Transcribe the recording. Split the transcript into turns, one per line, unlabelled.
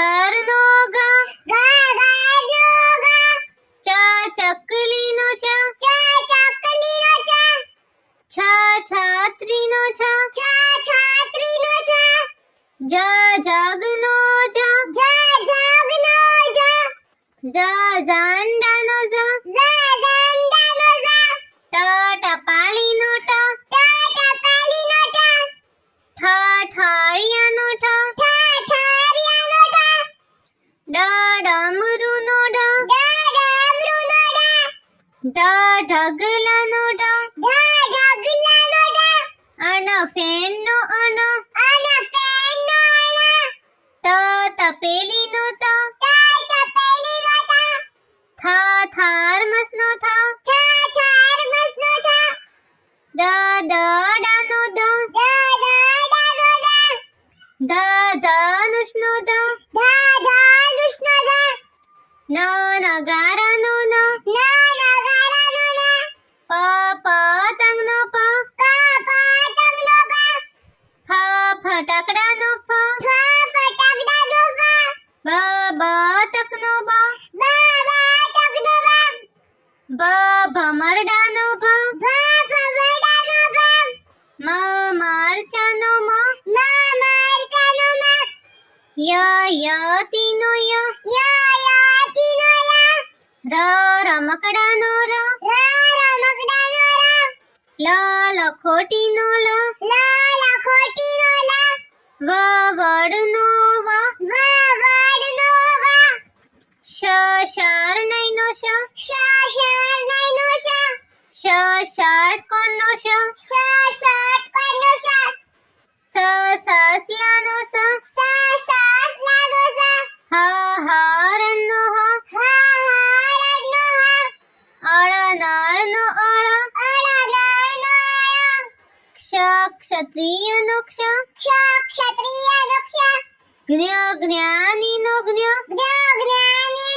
ઘરનો ઘ
ઘરનો ઘ
ચ ચકલીનો ચ
ચકલીનો ચ
છ છત્રીનો છ
છત્રીનો છ
જ જગનો જ
જગનો જ
ઝ ઝંડાનો ઝ
ઝંડાનો ઝ
ટ ટપાલીનો ટ
ટપાલીનો ટ
ઠ ઠળિયાનો ઠ
ઠઠરિયાનો ઠ
ડ ડમરુનો ડ
ડમરુનો ડ
ઢગલાનો ઢ
ઢગલાનો ઢ
અન ફેનનો અન
ફેનનો અણ
તપેલીનો ત
તપેલીનો ત
થાર્મસનો થ
થર્મસનો થ
દડાનો દ
દડાનો દ
ધનુષનો ધ
ધનુષનો ધ
નગારાનો ન
નગારાનો ન
પતંગનો પ
પતંગનો પ
ફટાકડાનો ફ
ફટાકડાનો ફ
બતકનો બ
બતકનો બ
ભમરડાનો ભ
ભમરડાનો ભ
મરચાનો મ
મરચાનો મ
યતીનો ય
યતીનો ય
રમકડાનો ર
રમકડાનો ર
લખોટીનો લ
લખોટીનો લ
વડનો વ
વડનો વ
શરણાઈનો શ
શરણાઈનો
ષટકોણનો શ
ષટકોણનો
સસલાનો સ
સસલાનો સ
હરણનો હ
હરણનો હ
અળનળનો અળ
અળનળનો અળ
ક્ષત્રિયનો ક્ષ
ક્ષત્રિયનો ક્ષ
જ્ઞાનીનો જ્ઞ
જ્ઞાની